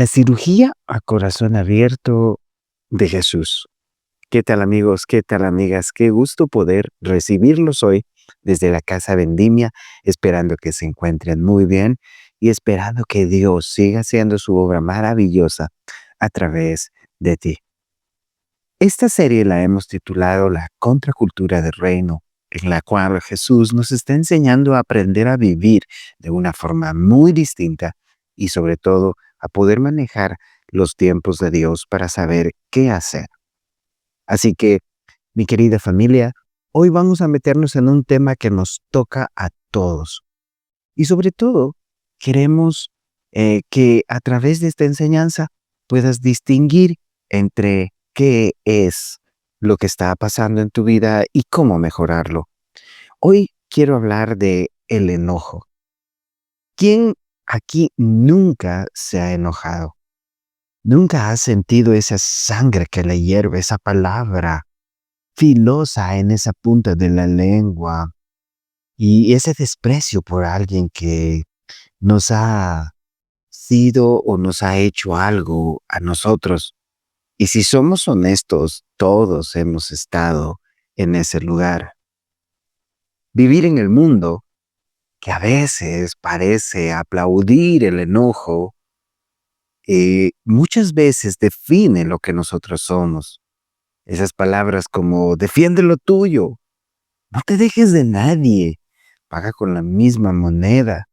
La cirugía a corazón abierto de Jesús. ¿Qué tal amigos? ¿Qué tal amigas? Qué gusto poder recibirlos hoy desde la Casa Vendimia, esperando que se encuentren muy bien y esperando que Dios siga haciendo su obra maravillosa a través de ti. Esta serie la hemos titulado La Contracultura del Reino, en la cual Jesús nos está enseñando a aprender a vivir de una forma muy distinta y sobre todo a poder manejar los tiempos de Dios para saber qué hacer. Así que, mi querida familia, hoy vamos a meternos en un tema que nos toca a todos. Y sobre todo, queremos que a través de esta enseñanza puedas distinguir entre qué es lo que está pasando en tu vida y cómo mejorarlo. Hoy quiero hablar de el enojo. ¿Quién aquí nunca se ha enojado? ¿Nunca has sentido esa sangre que le hierve, esa palabra filosa en esa punta de la lengua y ese desprecio por alguien que nos ha sido o nos ha hecho algo a nosotros? Y si somos honestos, todos hemos estado en ese lugar. Vivir en el mundo que a veces parece aplaudir el enojo, muchas veces define lo que nosotros somos. Esas palabras como defiende lo tuyo, no te dejes de nadie, paga con la misma moneda.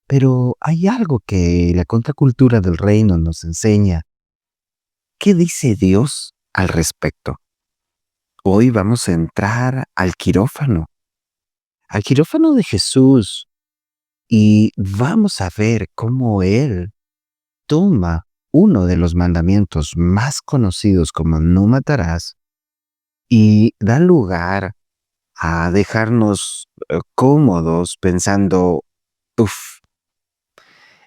Pero hay algo que la contracultura del reino nos enseña. ¿Qué dice Dios al respecto? Hoy vamos a entrar al quirófano de Jesús, y vamos a ver cómo Él toma uno de los mandamientos más conocidos como no matarás y da lugar a dejarnos cómodos pensando, uff,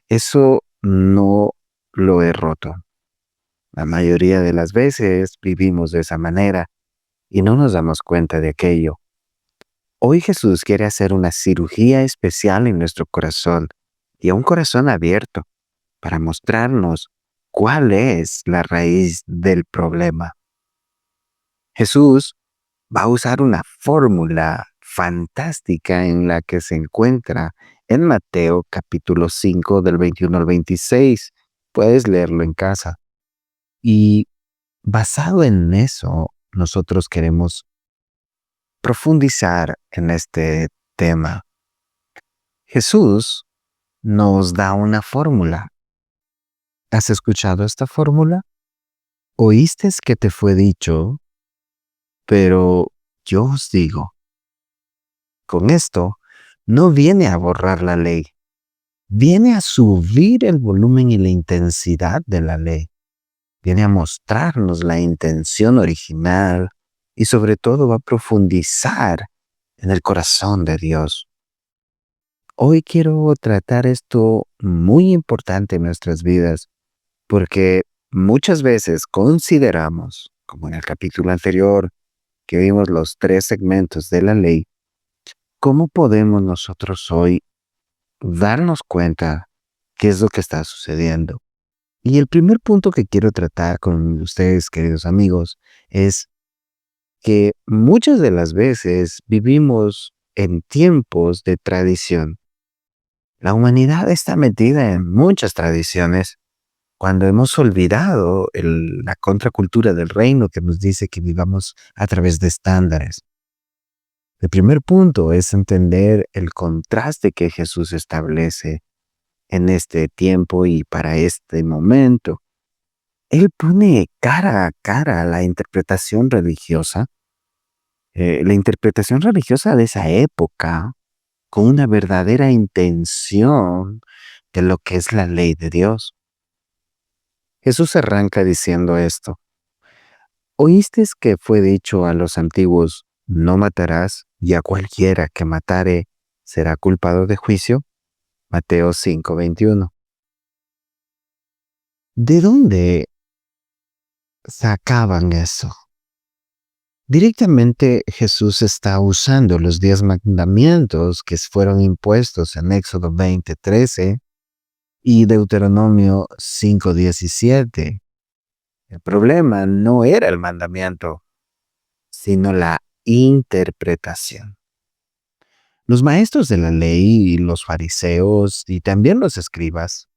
eso no lo he roto. La mayoría de las veces vivimos de esa manera y no nos damos cuenta de aquello. Hoy Jesús quiere hacer una cirugía especial en nuestro corazón y a un corazón abierto para mostrarnos cuál es la raíz del problema. Jesús va a usar una fórmula fantástica en la que se encuentra en Mateo capítulo 5 del 21 al 26. Puedes leerlo en casa. Y basado en eso, nosotros queremos profundizar en este tema. Jesús nos da una fórmula. ¿Has escuchado esta fórmula? Oíste que te fue dicho, pero yo os digo. Con esto, no viene a borrar la ley, viene a subir el volumen y la intensidad de la ley. Viene a mostrarnos la intención original y sobre todo va a profundizar en el corazón de Dios. Hoy quiero tratar esto muy importante en nuestras vidas porque muchas veces consideramos, como en el capítulo anterior, que vimos los 3 segmentos de la ley, ¿cómo podemos nosotros hoy darnos cuenta qué es lo que está sucediendo? Y el primer punto que quiero tratar con ustedes, queridos amigos, es que muchas de las veces vivimos en tiempos de tradición. La humanidad está metida en muchas tradiciones cuando hemos olvidado la contracultura del reino que nos dice que vivamos a través de estándares. El primer punto es entender el contraste que Jesús establece en este tiempo y para este momento. Él pone cara a cara la interpretación religiosa de esa época con una verdadera intención de lo que es la ley de Dios. Jesús arranca diciendo esto: ¿oíste que fue dicho a los antiguos, no matarás, y a cualquiera que matare será culpado de juicio? Mateo 5:21. ¿De dónde sacaban eso? Directamente Jesús está usando los 10 mandamientos que fueron impuestos en Éxodo 20:13 y Deuteronomio 5:17. El problema no era el mandamiento, sino la interpretación. Los maestros de la ley y los fariseos y también los escribas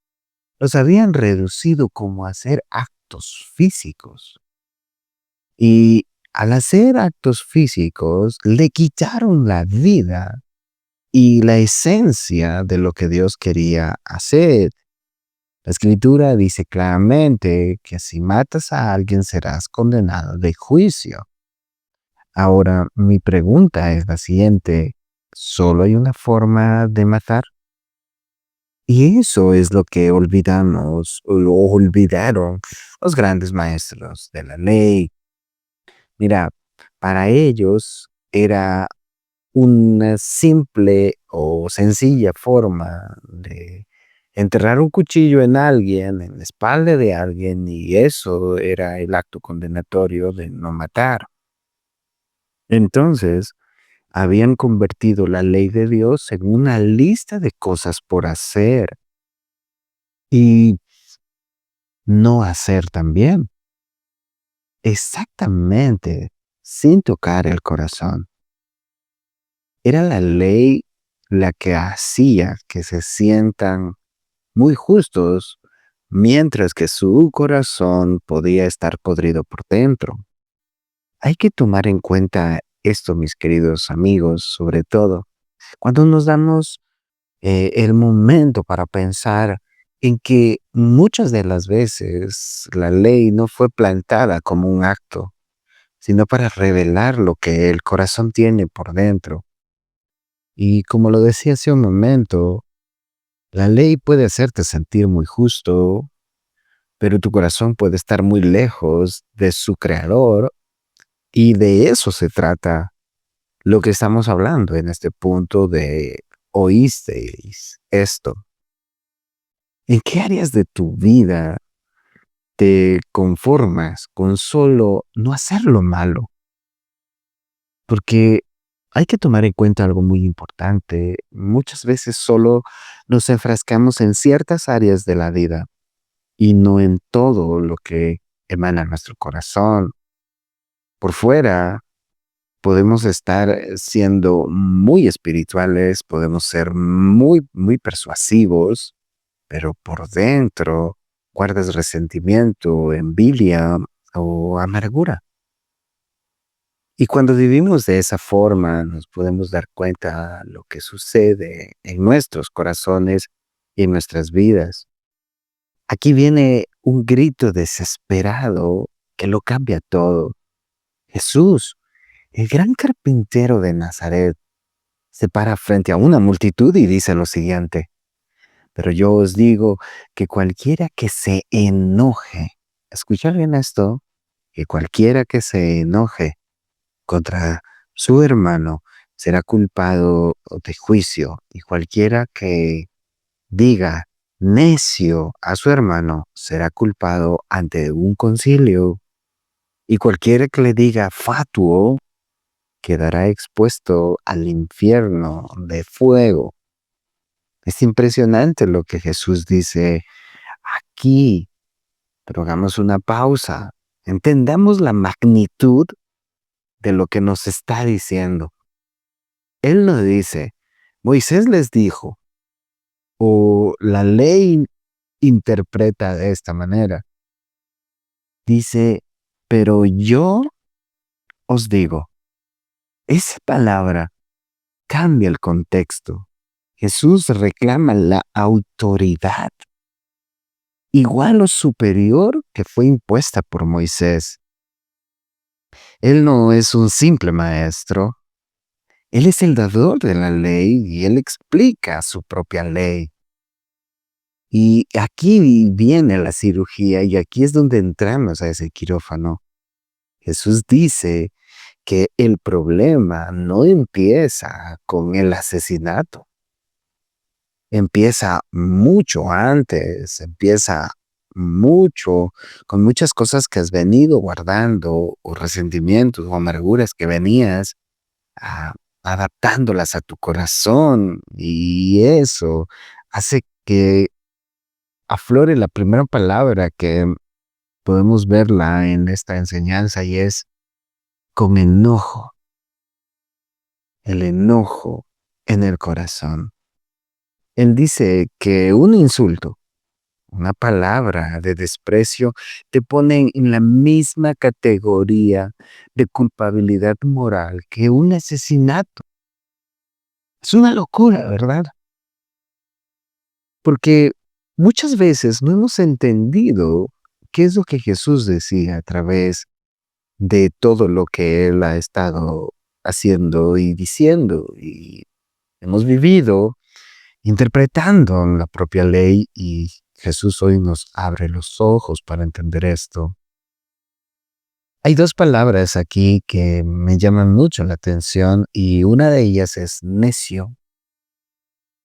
los habían reducido como a hacer actos físicos. Y al hacer actos físicos, le quitaron la vida y la esencia de lo que Dios quería hacer. La escritura dice claramente que si matas a alguien serás condenado de juicio. Ahora, mi pregunta es la siguiente. ¿Solo hay una forma de matar? Y eso es lo que olvidamos o lo olvidaron los grandes maestros de la ley. Mira, para ellos era una simple o sencilla forma de enterrar un cuchillo en alguien, en la espalda de alguien, y eso era el acto condenatorio de no matar. Entonces, habían convertido la ley de Dios en una lista de cosas por hacer y no hacer también. Exactamente, sin tocar el corazón. Era la ley la que hacía que se sientan muy justos, mientras que su corazón podía estar podrido por dentro. Hay que tomar en cuenta esto, mis queridos amigos, sobre todo cuando nos damos el momento para pensar en que muchas de las veces la ley no fue plantada como un acto, sino para revelar lo que el corazón tiene por dentro. Y como lo decía hace un momento, la ley puede hacerte sentir muy justo, pero tu corazón puede estar muy lejos de su creador y de eso se trata lo que estamos hablando en este punto de oísteis esto. ¿En qué áreas de tu vida te conformas con solo no hacer lo malo? Porque hay que tomar en cuenta algo muy importante. Muchas veces solo nos enfrascamos en ciertas áreas de la vida y no en todo lo que emana nuestro corazón. Por fuera podemos estar siendo muy espirituales, podemos ser muy persuasivos, pero por dentro guardas resentimiento, envidia o amargura. Y cuando vivimos de esa forma, nos podemos dar cuenta lo que sucede en nuestros corazones y en nuestras vidas. Aquí viene un grito desesperado que lo cambia todo. Jesús, el gran carpintero de Nazaret, se para frente a una multitud y dice lo siguiente: pero yo os digo que cualquiera que se enoje, escucha bien esto, que cualquiera que se enoje contra su hermano será culpado de juicio, y cualquiera que diga necio a su hermano será culpado ante un concilio, y cualquiera que le diga fatuo quedará expuesto al infierno de fuego. Es impresionante lo que Jesús dice aquí, pero hagamos una pausa. Entendamos la magnitud de lo que nos está diciendo. Él no dice, Moisés les dijo, o la ley interpreta de esta manera. Dice, pero yo os digo, esa palabra cambia el contexto. Jesús reclama la autoridad igual o superior que fue impuesta por Moisés. Él no es un simple maestro, él es el dador de la ley y él explica su propia ley. Y aquí viene la cirugía y aquí es donde entramos a ese quirófano. Jesús dice que el problema no empieza con el asesinato, empieza mucho antes, empieza mucho con muchas cosas que has venido guardando o resentimientos o amarguras que venías ah, adaptándolas a tu corazón y eso hace que aflore la primera palabra que podemos verla en esta enseñanza y es con enojo, el enojo en el corazón. Él dice que un insulto, una palabra de desprecio, te pone en la misma categoría de culpabilidad moral que un asesinato. Es una locura, ¿verdad? Porque muchas veces no hemos entendido qué es lo que Jesús decía a través de todo lo que Él ha estado haciendo y diciendo. Y hemos vivido interpretando la propia ley y Jesús hoy nos abre los ojos para entender esto. Hay dos palabras aquí que me llaman mucho la atención y una de ellas es necio,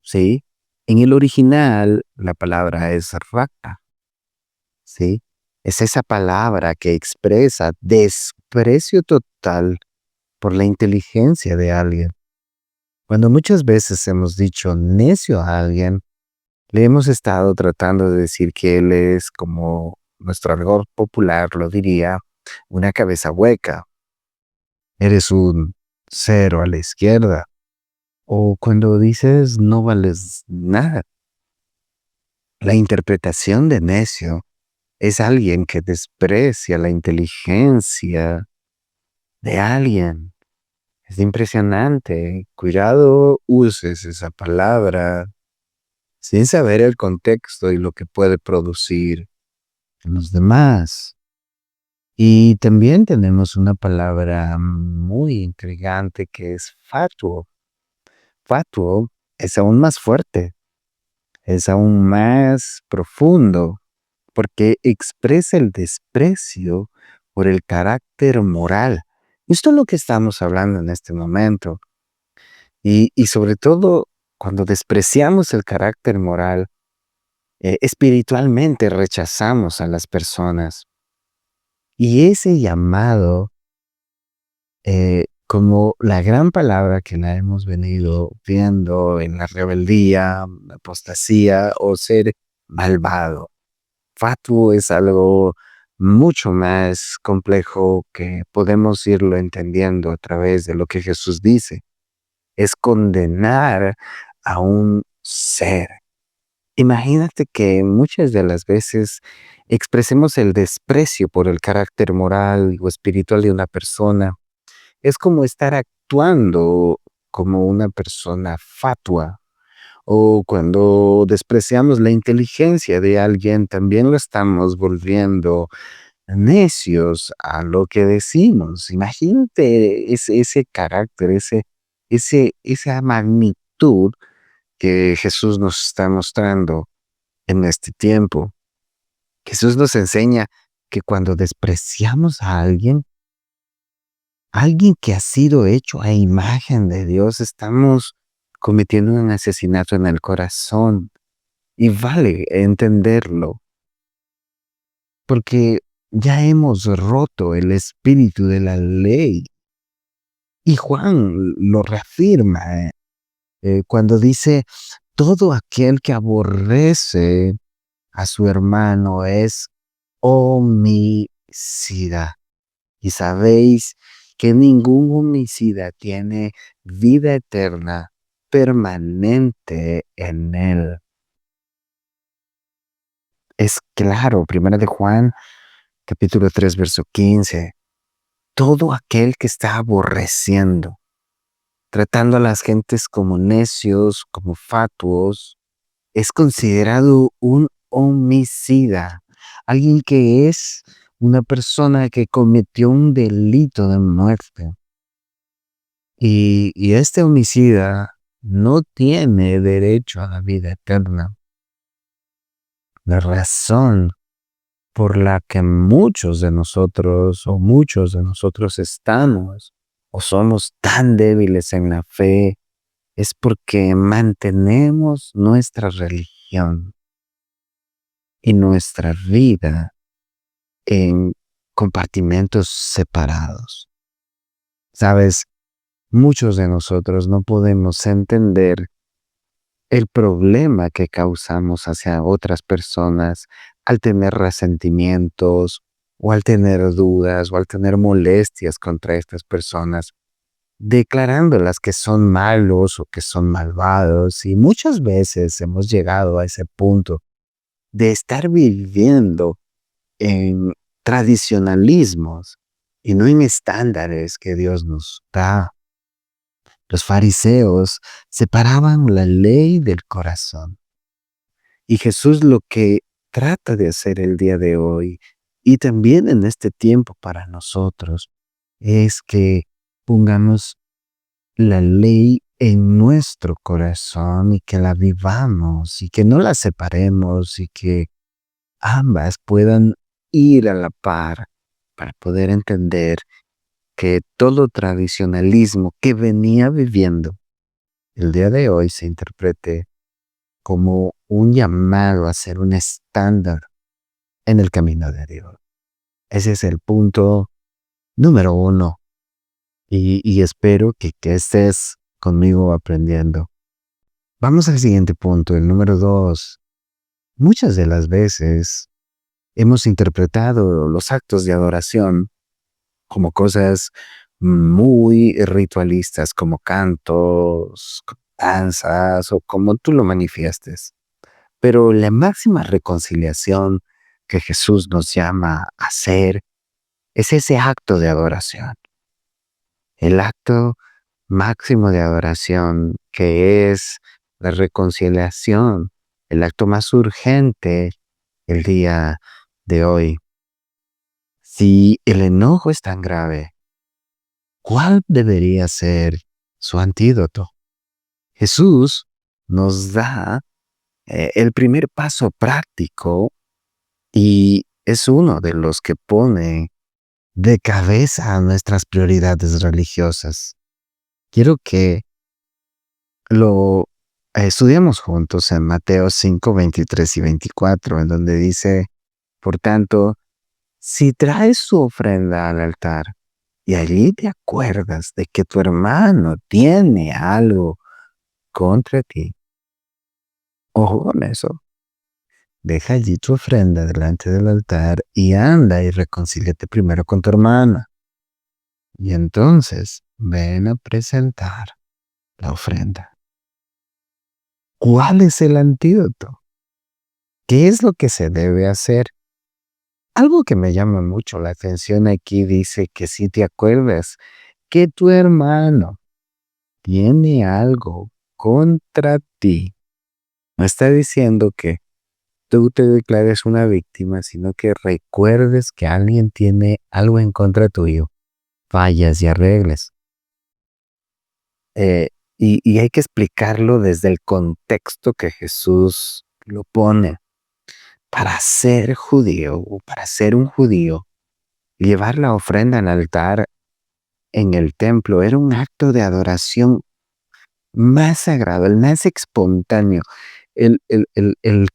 ¿sí? En el original la palabra es raka, ¿sí? Es esa palabra que expresa desprecio total por la inteligencia de alguien. Cuando muchas veces hemos dicho necio a alguien, le hemos estado tratando de decir que él es, como nuestro argot popular lo diría, una cabeza hueca. Eres un cero a la izquierda. O cuando dices no vales nada. La interpretación de necio es alguien que desprecia la inteligencia de alguien. Es impresionante. Cuidado uses esa palabra sin saber el contexto y lo que puede producir en los demás. Y también tenemos una palabra muy intrigante que es fatuo. Fatuo es aún más fuerte, es aún más profundo, porque expresa el desprecio por el carácter moral. Esto es lo que estamos hablando en este momento. Y sobre todo, cuando despreciamos el carácter moral, espiritualmente rechazamos a las personas. Y ese llamado, como la gran palabra que la hemos venido viendo en la rebeldía, la apostasía o ser malvado. Fatuo es algo mucho más complejo que podemos irlo entendiendo a través de lo que Jesús dice. Es condenar a un ser. Imagínate que muchas de las veces expresemos el desprecio por el carácter moral o espiritual de una persona. Es como estar actuando como una persona fatua. O cuando despreciamos la inteligencia de alguien, también lo estamos volviendo necios a lo que decimos. Imagínate ese carácter, esa magnitud que Jesús nos está mostrando en este tiempo. Jesús nos enseña que cuando despreciamos a alguien que ha sido hecho a imagen de Dios, estamos cometiendo un asesinato en el corazón. Y vale entenderlo, porque ya hemos roto el espíritu de la ley. Y Juan lo reafirma cuando dice, todo aquel que aborrece a su hermano es homicida. Y sabéis que ningún homicida tiene vida eterna permanente en él. Es claro, primera de Juan, capítulo 3, verso 15. Todo aquel que está aborreciendo, tratando a las gentes como necios, como fatuos, es considerado un homicida, alguien que es una persona que cometió un delito de muerte. Y este homicida no tiene derecho a la vida eterna. La razón por la que muchos de nosotros estamos o somos tan débiles en la fe es porque mantenemos nuestra religión y nuestra vida en compartimentos separados. Sabes, muchos de nosotros no podemos entender el problema que causamos hacia otras personas al tener resentimientos o al tener dudas o al tener molestias contra estas personas, declarándolas que son malos o que son malvados. Y muchas veces hemos llegado a ese punto de estar viviendo en tradicionalismos y no en estándares que Dios nos da. Los fariseos separaban la ley del corazón. Y Jesús lo que trata de hacer el día de hoy y también en este tiempo para nosotros es que pongamos la ley en nuestro corazón y que la vivamos y que no la separemos y que ambas puedan ir a la par para poder entender que todo tradicionalismo que venía viviendo el día de hoy se interprete como un llamado a ser un estándar en el camino de Dios. Ese es el punto número uno y espero que estés conmigo aprendiendo. Vamos al siguiente punto, el número dos. Muchas de las veces hemos interpretado los actos de adoración como cosas muy ritualistas, como cantos, danzas o como tú lo manifiestes. Pero la máxima reconciliación que Jesús nos llama a hacer es ese acto de adoración. El acto máximo de adoración que es la reconciliación, el acto más urgente el día de hoy. Si el enojo es tan grave, ¿cuál debería ser su antídoto? Jesús nos da el primer paso práctico y es uno de los que pone de cabeza a nuestras prioridades religiosas. Quiero que lo estudiemos juntos en Mateo 5, 23 y 24, en donde dice, por tanto, si traes su ofrenda al altar y allí te acuerdas de que tu hermano tiene algo contra ti, ojo con eso, deja allí tu ofrenda delante del altar y anda y reconcíliate primero con tu hermana. Y entonces ven a presentar la ofrenda. ¿Cuál es el antídoto? ¿Qué es lo que se debe hacer? Algo que me llama mucho la atención aquí dice que si te acuerdas que tu hermano tiene algo contra ti, no está diciendo que tú te declares una víctima, sino que recuerdes que alguien tiene algo en contra tuyo, vayas y arregles. Y hay que explicarlo desde el contexto que Jesús lo pone. Para ser judío o para ser un judío, llevar la ofrenda al altar en el templo era un acto de adoración más sagrado, el más espontáneo, el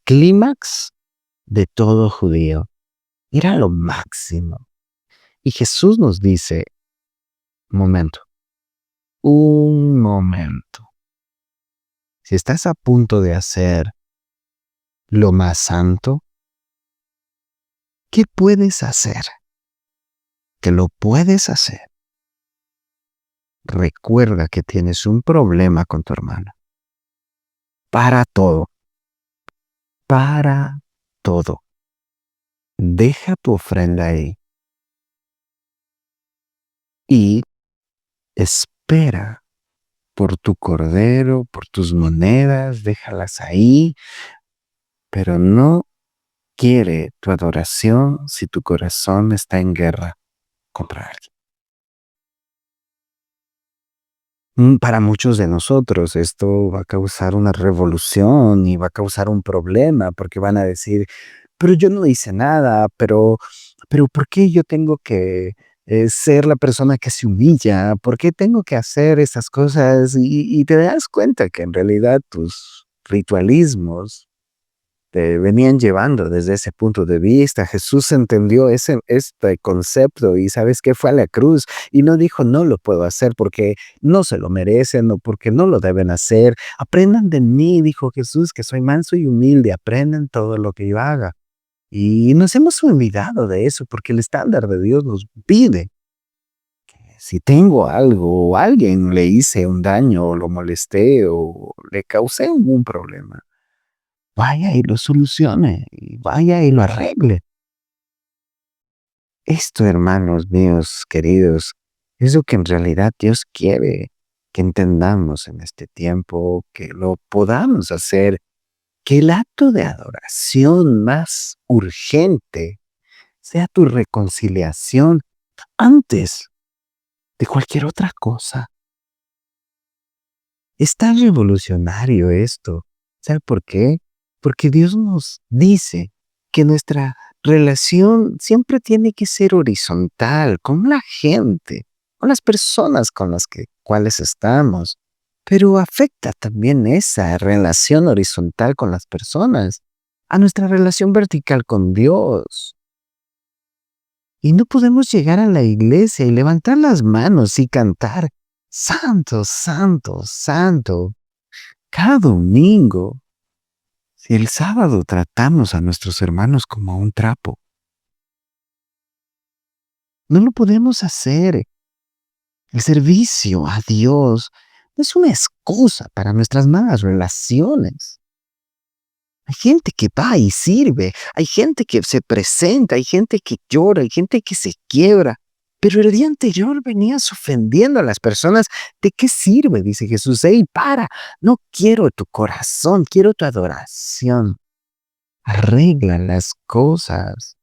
clímax de todo judío. Era lo máximo. Y Jesús nos dice, un momento. Si estás a punto de hacer lo más santo, ¿qué puedes hacer? Que lo puedes hacer. Recuerda que tienes un problema con tu hermana. Para todo. Para todo. Deja tu ofrenda ahí. Y espera por tu cordero, por tus monedas, déjalas ahí, pero no quiere tu adoración si tu corazón está en guerra contra alguien. Para muchos de nosotros esto va a causar una revolución y va a causar un problema porque van a decir, pero yo no hice nada, pero ¿por qué yo tengo que ser la persona que se humilla? ¿Por qué tengo que hacer esas cosas? Y te das cuenta que en realidad tus ritualismos te venían llevando desde ese punto de vista. Jesús entendió este concepto y ¿sabes qué? Fue a la cruz y no dijo no lo puedo hacer porque no se lo merecen o porque no lo deben hacer. Aprendan de mí, dijo Jesús, que soy manso y humilde, aprendan todo lo que yo haga. Y nos hemos olvidado de eso porque el estándar de Dios nos pide que si tengo algo o a alguien le hice un daño o lo molesté o le causé un problema, vaya y lo solucione, y vaya y lo arregle. Esto, hermanos míos queridos, es lo que en realidad Dios quiere que entendamos en este tiempo, que lo podamos hacer, que el acto de adoración más urgente sea tu reconciliación antes de cualquier otra cosa. Es tan revolucionario esto. ¿Sabe por qué? Porque Dios nos dice que nuestra relación siempre tiene que ser horizontal con la gente, con las personas con las cuales estamos. Pero afecta también esa relación horizontal con las personas a nuestra relación vertical con Dios. Y no podemos llegar a la iglesia y levantar las manos y cantar, Santo, Santo, Santo, cada domingo, si el sábado tratamos a nuestros hermanos como un trapo. No lo podemos hacer. El servicio a Dios no es una excusa para nuestras malas relaciones. Hay gente que va y sirve, hay gente que se presenta, hay gente que llora, hay gente que se quiebra. Pero el día anterior venías ofendiendo a las personas. ¿De qué sirve? Dice Jesús. ¡Ey, para! No quiero tu corazón, quiero tu adoración. Arregla las cosas.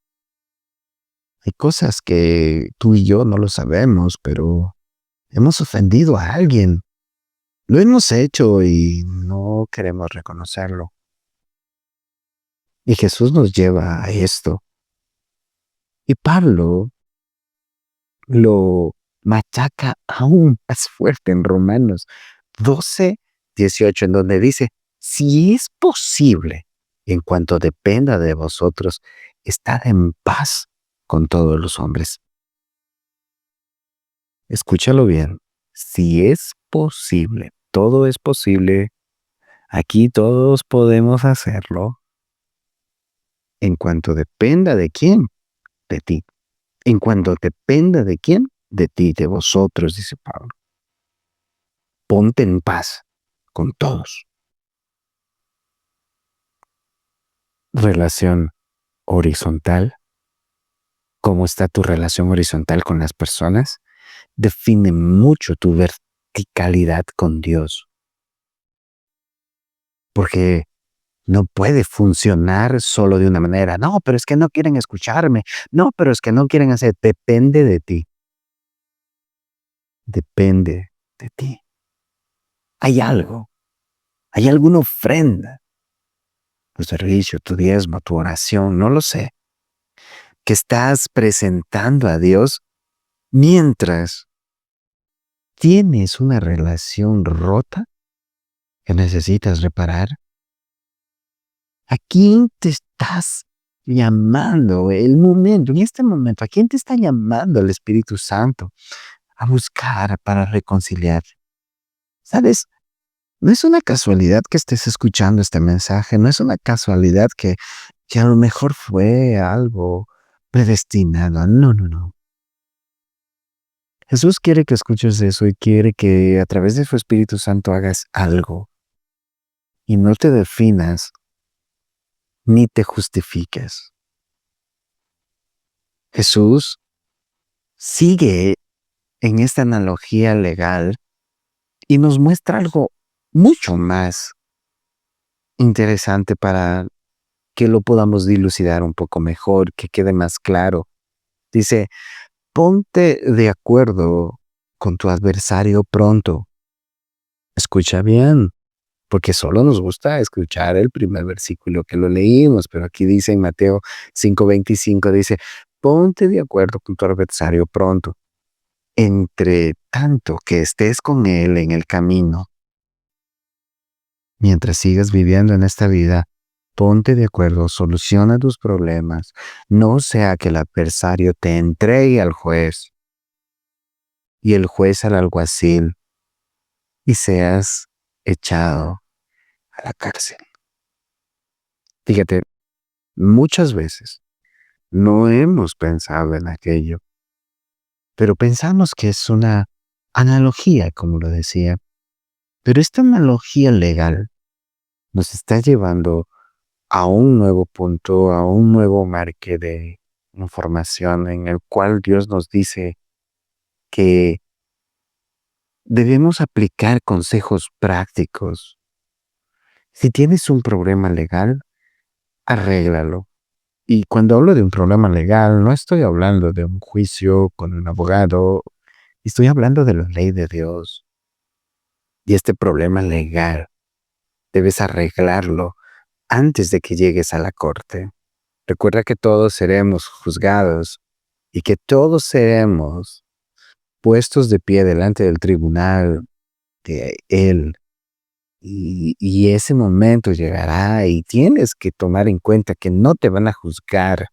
Hay cosas que tú y yo no lo sabemos, pero hemos ofendido a alguien. Lo hemos hecho y no queremos reconocerlo. Y Jesús nos lleva a esto. Y Pablo lo machaca aún más fuerte en Romanos 12:18, en donde dice, si es posible, en cuanto dependa de vosotros, estad en paz con todos los hombres. Escúchalo bien, si es posible, todo es posible, aquí todos podemos hacerlo, en cuanto dependa de quién, de ti. En cuanto dependa de quién, de ti, de vosotros, dice Pablo. Ponte en paz con todos. Relación horizontal. ¿Cómo está tu relación horizontal con las personas? Define mucho tu verticalidad con Dios. Porque no puede funcionar solo de una manera. No, pero es que no quieren escucharme. No, pero es que no quieren hacer. Depende de ti. Depende de ti. Hay algo. Hay alguna ofrenda. Tu servicio, tu diezmo, tu oración, no lo sé, que estás presentando a Dios mientras tienes una relación rota que necesitas reparar. ¿A quién te estás llamando el momento, en este momento? ¿A quién te está llamando el Espíritu Santo a buscar para reconciliar? ¿Sabes? No es una casualidad que estés escuchando este mensaje, no es una casualidad que a lo mejor fue algo predestinado. No, no, no. Jesús quiere que escuches eso y quiere que a través de su Espíritu Santo hagas algo y no te definas ni te justifiques. Jesús sigue en esta analogía legal y nos muestra algo mucho más interesante para que lo podamos dilucidar un poco mejor, que quede más claro. Dice, ponte de acuerdo con tu adversario pronto. Escucha bien, porque solo nos gusta escuchar el primer versículo que lo leímos, pero aquí dice en Mateo 5:25, dice, ponte de acuerdo con tu adversario pronto, entre tanto que estés con él en el camino, mientras sigas viviendo en esta vida, Ponte de acuerdo, soluciona tus problemas. No sea que el adversario te entregue al juez y el juez al alguacil y seas echado a la cárcel. Fíjate, muchas veces no hemos pensado en aquello, pero pensamos que es una analogía, como lo decía. Pero esta analogía legal nos está llevando a un nuevo punto, a un nuevo marque de información en el cual Dios nos dice que debemos aplicar consejos prácticos. Si tienes un problema legal, arréglalo. Y cuando hablo de un problema legal, no estoy hablando de un juicio con un abogado, estoy hablando de la ley de Dios. Y este problema legal debes arreglarlo antes de que llegues a la corte. Recuerda que todos seremos juzgados y que todos seremos puestos de pie delante del tribunal de Él. Y ese momento llegará y tienes que tomar en cuenta que no te van a juzgar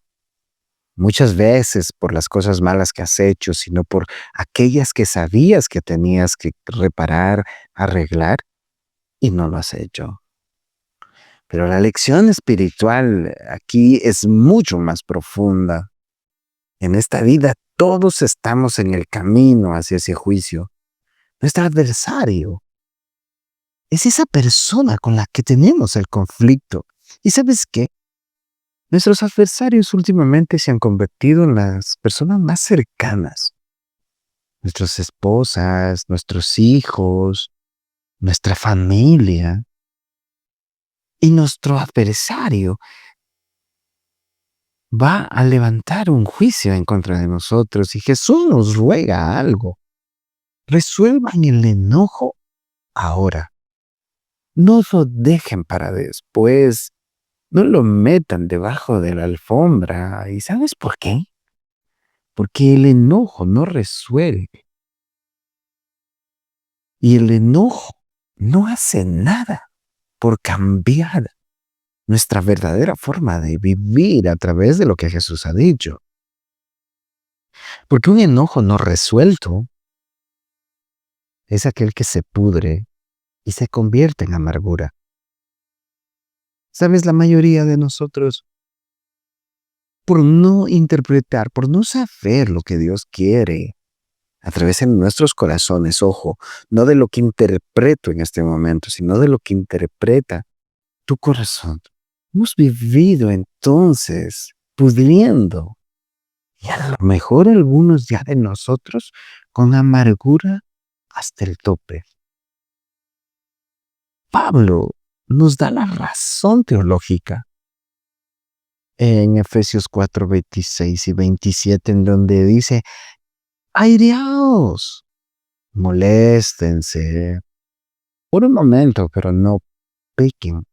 muchas veces por las cosas malas que has hecho, sino por aquellas que sabías que tenías que reparar, arreglar y no lo has hecho. Pero la lección espiritual aquí es mucho más profunda. En esta vida todos estamos en el camino hacia ese juicio. Nuestro adversario es esa persona con la que tenemos el conflicto. ¿Y sabes qué? Nuestros adversarios últimamente se han convertido en las personas más cercanas. Nuestras esposas, nuestros hijos, nuestra familia. Y nuestro adversario va a levantar un juicio en contra de nosotros. Y Jesús nos ruega algo. Resuelvan el enojo ahora. No lo dejen para después. No lo metan debajo de la alfombra. ¿Y sabes por qué? Porque el enojo no resuelve. Y el enojo no hace nada por cambiar nuestra verdadera forma de vivir a través de lo que Jesús ha dicho. Porque un enojo no resuelto es aquel que se pudre y se convierte en amargura. ¿Sabes? La mayoría de nosotros, por no interpretar, por no saber lo que Dios quiere a través de nuestros corazones, ojo, no de lo que interpreto en este momento, sino de lo que interpreta tu corazón. Hemos vivido entonces pudriendo, y a lo mejor algunos ya de nosotros con amargura hasta el tope. Pablo nos da la razón teológica en Efesios 4, 26 y 27, en donde dice: aireaos, moléstense por un momento, pero no pequen.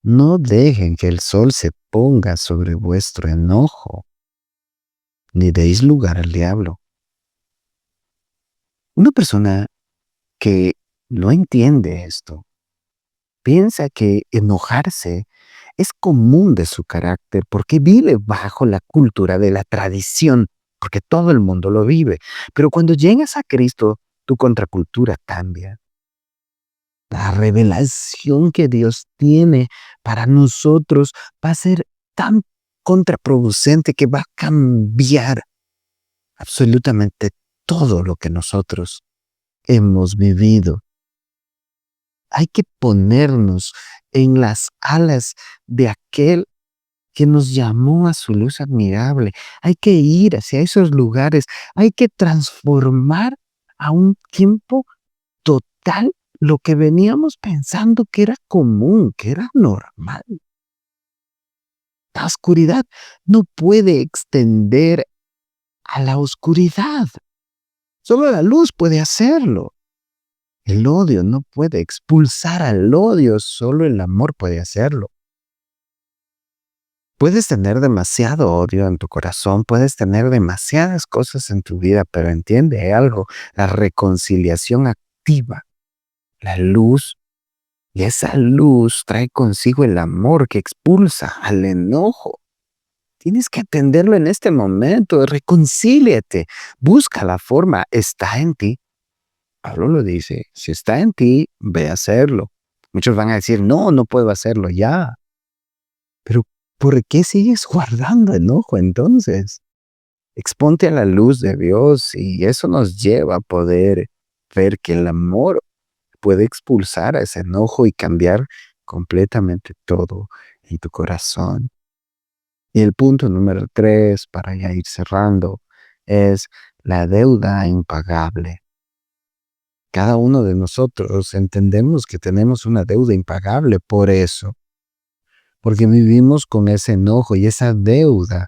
No dejen que el sol se ponga sobre vuestro enojo, ni deis lugar al diablo. Una persona que no entiende esto, piensa que enojarse es común de su carácter porque vive bajo la cultura de la tradición, porque todo el mundo lo vive. Pero cuando llegas a Cristo, tu contracultura cambia. La revelación que Dios tiene para nosotros va a ser tan contraproducente que va a cambiar absolutamente todo lo que nosotros hemos vivido. Hay que ponernos en las alas de aquel que nos llamó a su luz admirable. Hay que ir hacia esos lugares. Hay que transformar a un tiempo total lo que veníamos pensando que era común, que era normal. La oscuridad no puede extender a la oscuridad. Solo la luz puede hacerlo. El odio no puede expulsar al odio, solo el amor puede hacerlo. Puedes tener demasiado odio en tu corazón, puedes tener demasiadas cosas en tu vida, pero entiende algo, la reconciliación activa la luz Y esa luz trae consigo el amor que expulsa al enojo. Tienes que atenderlo en este momento, reconcíliate, busca la forma, está en ti. Pablo lo dice, si está en ti, ve a hacerlo. Muchos van a decir, no, no puedo hacerlo ya. Pero ¿por qué sigues guardando enojo entonces? Exponte a la luz de Dios y eso nos lleva a poder ver que el amor puede expulsar a ese enojo y cambiar completamente todo en tu corazón. Y el punto número 3, para ya ir cerrando, es la deuda impagable. Cada uno de nosotros entendemos que tenemos una deuda impagable por eso, porque vivimos con ese enojo y esa deuda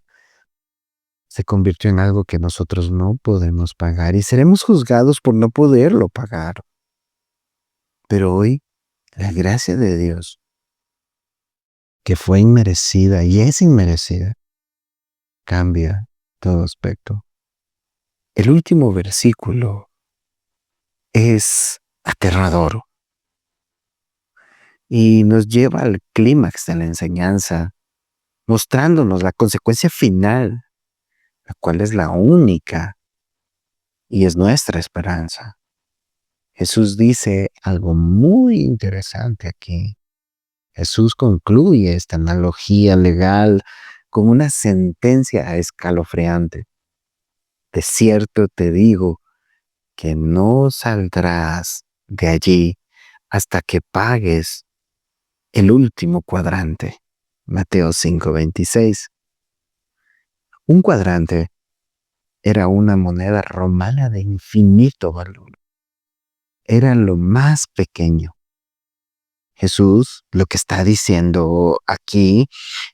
se convirtió en algo que nosotros no podemos pagar y seremos juzgados por no poderlo pagar. Pero hoy, la gracia de Dios, que fue inmerecida y es inmerecida, cambia todo aspecto. El último versículo es aterrador y nos lleva al clímax de la enseñanza, mostrándonos la consecuencia final, la cual es la única y es nuestra esperanza. Jesús dice algo muy interesante aquí. Jesús concluye esta analogía legal con una sentencia escalofriante. De cierto te digo que no saldrás de allí hasta que pagues el último cuadrante. Mateo 5:26. Un cuadrante era una moneda romana de infinito valor. Era lo más pequeño. Jesús lo que está diciendo aquí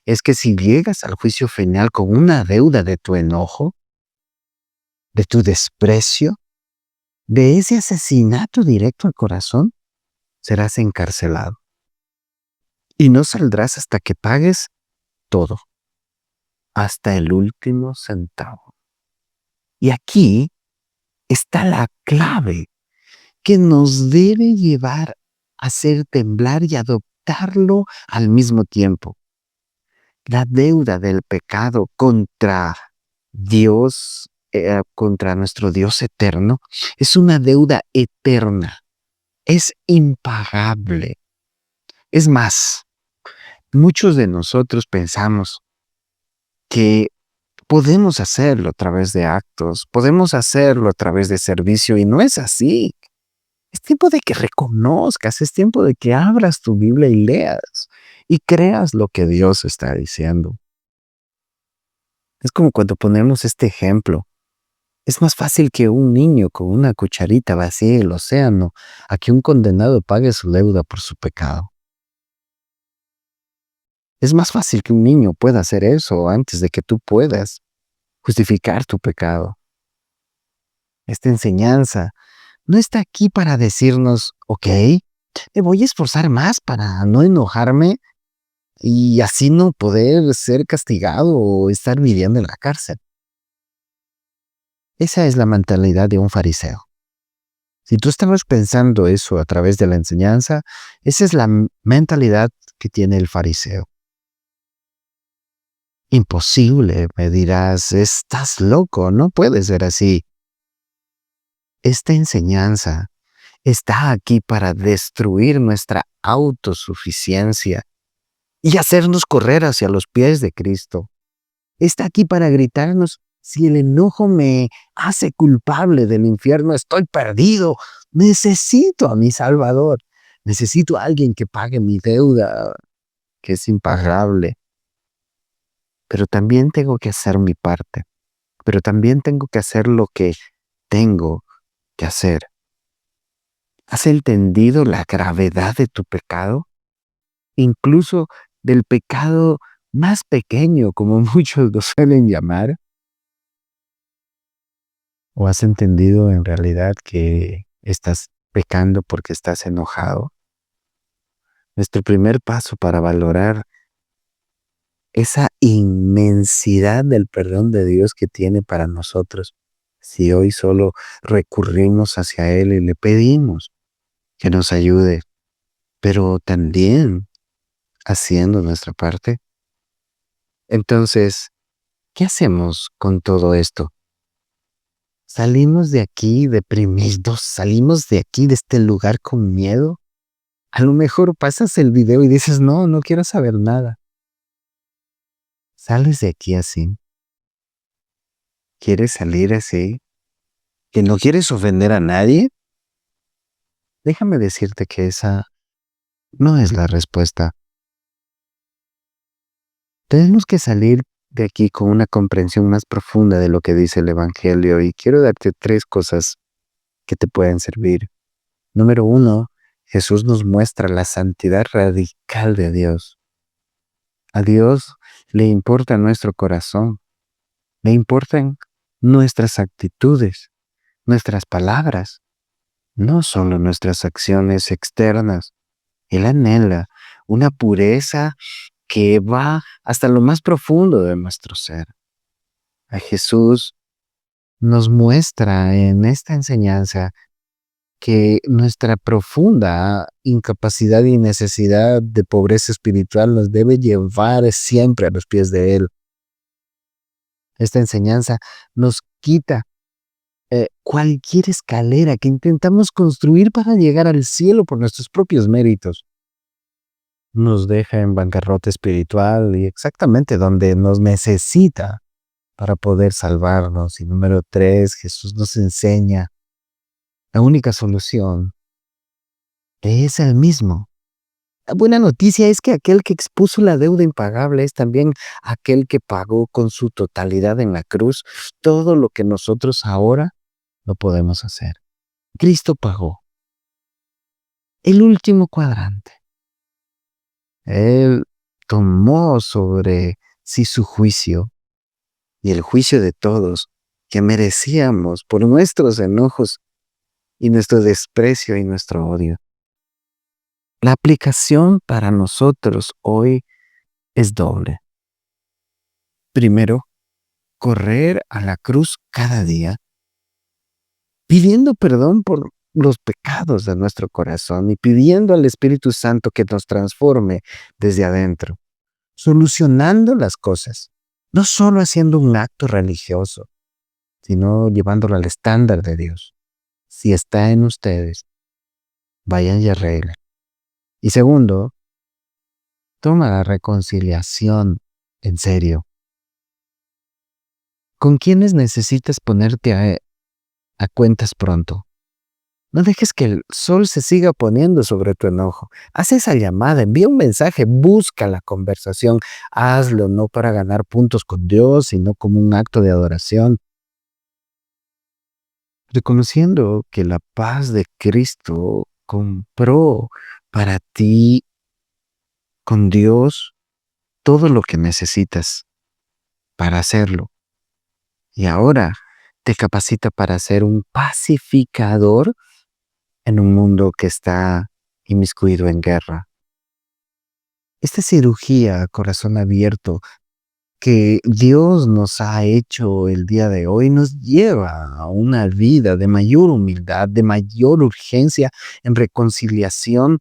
es que si llegas al juicio final con una deuda de tu enojo, de tu desprecio, de ese asesinato directo al corazón, serás encarcelado. Y no saldrás hasta que pagues todo, hasta el último centavo. Y aquí está la clave que nos debe llevar a hacer temblar y adoptarlo al mismo tiempo. La deuda del pecado contra Dios, contra nuestro Dios eterno, es una deuda eterna, es impagable. Es más, muchos de nosotros pensamos que podemos hacerlo a través de actos, podemos hacerlo a través de servicio y no es así. Es tiempo de que reconozcas, es tiempo de que abras tu Biblia y leas y creas lo que Dios está diciendo. Es como cuando ponemos este ejemplo. Es más fácil que un niño con una cucharita vacíe el océano a que un condenado pague su deuda por su pecado. Es más fácil que un niño pueda hacer eso antes de que tú puedas justificar tu pecado. Esta enseñanza no está aquí para decirnos, ok, me voy a esforzar más para no enojarme y así no poder ser castigado o estar viviendo en la cárcel. Esa es la mentalidad de un fariseo. Si tú estabas pensando eso a través de la enseñanza, esa es la mentalidad que tiene el fariseo. Imposible, me dirás, estás loco, no puedes ser así. Esta enseñanza está aquí para destruir nuestra autosuficiencia y hacernos correr hacia los pies de Cristo. Está aquí para gritarnos, si el enojo me hace culpable del infierno, estoy perdido. Necesito a mi Salvador. Necesito a alguien que pague mi deuda, que es impagable. Pero también tengo que hacer mi parte. Pero también tengo que hacer lo que tengo que hacer. ¿Has entendido la gravedad de tu pecado? Incluso del pecado más pequeño, como muchos lo suelen llamar. ¿O has entendido en realidad que estás pecando porque estás enojado? Nuestro primer paso para valorar esa inmensidad del perdón de Dios que tiene para nosotros, si hoy solo recurrimos hacia Él y le pedimos que nos ayude pero también haciendo nuestra parte. Entonces, ¿qué hacemos con todo esto? ¿Salimos de aquí deprimidos? ¿Salimos de aquí, de este lugar con miedo? A lo mejor pasas el video y dices, no, no quiero saber nada. ¿Sales de aquí así? ¿Quieres salir así? ¿Que no quieres ofender a nadie? Déjame decirte que esa no es la respuesta. Tenemos que salir de aquí con una comprensión más profunda de lo que dice el Evangelio y quiero darte 3 cosas que te pueden servir. Número 1, Jesús nos muestra la santidad radical de Dios. A Dios le importa nuestro corazón, le importan nuestras actitudes, nuestras palabras, no solo nuestras acciones externas. Él anhela una pureza que va hasta lo más profundo de nuestro ser. A Jesús nos muestra en esta enseñanza que nuestra profunda incapacidad y necesidad de pobreza espiritual nos debe llevar siempre a los pies de Él. Esta enseñanza nos quita cualquier escalera que intentamos construir para llegar al cielo por nuestros propios méritos. Nos deja en bancarrota espiritual y exactamente donde nos necesita para poder salvarnos. Y número 3, Jesús nos enseña la única solución es Él mismo. La buena noticia es que aquel que expuso la deuda impagable es también aquel que pagó con su totalidad en la cruz todo lo que nosotros ahora no podemos hacer. Cristo pagó el último cuadrante. Él tomó sobre sí su juicio y el juicio de todos que merecíamos por nuestros enojos y nuestro desprecio y nuestro odio. La aplicación para nosotros hoy es doble. Primero, correr a la cruz cada día, pidiendo perdón por los pecados de nuestro corazón y pidiendo al Espíritu Santo que nos transforme desde adentro, solucionando las cosas, no solo haciendo un acto religioso, sino llevándolo al estándar de Dios. Si está en ustedes, vayan y arreglen. Y segundo, toma la reconciliación en serio. ¿Con quiénes necesitas ponerte a cuentas pronto? No dejes que el sol se siga poniendo sobre tu enojo. Haz esa llamada, envía un mensaje, busca la conversación. Hazlo no para ganar puntos con Dios, sino como un acto de adoración. Reconociendo que la paz de Cristo compró para ti con Dios todo lo que necesitas para hacerlo. Y ahora te capacita para ser un pacificador en un mundo que está inmiscuido en guerra. Esta cirugía a corazón abierto que Dios nos ha hecho el día de hoy nos lleva a una vida de mayor humildad, de mayor urgencia en reconciliación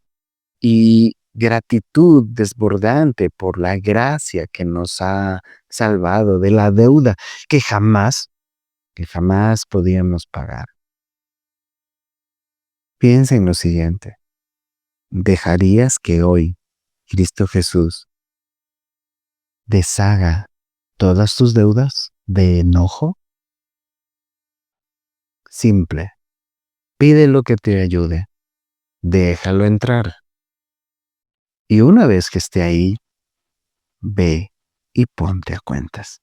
y gratitud desbordante por la gracia que nos ha salvado de la deuda que jamás podíamos pagar. Piensa en lo siguiente. ¿Dejarías que hoy Cristo Jesús deshaga todas tus deudas de enojo? Simple. Pídelo que te ayude. Déjalo entrar. Y una vez que esté ahí, ve y ponte a cuentas.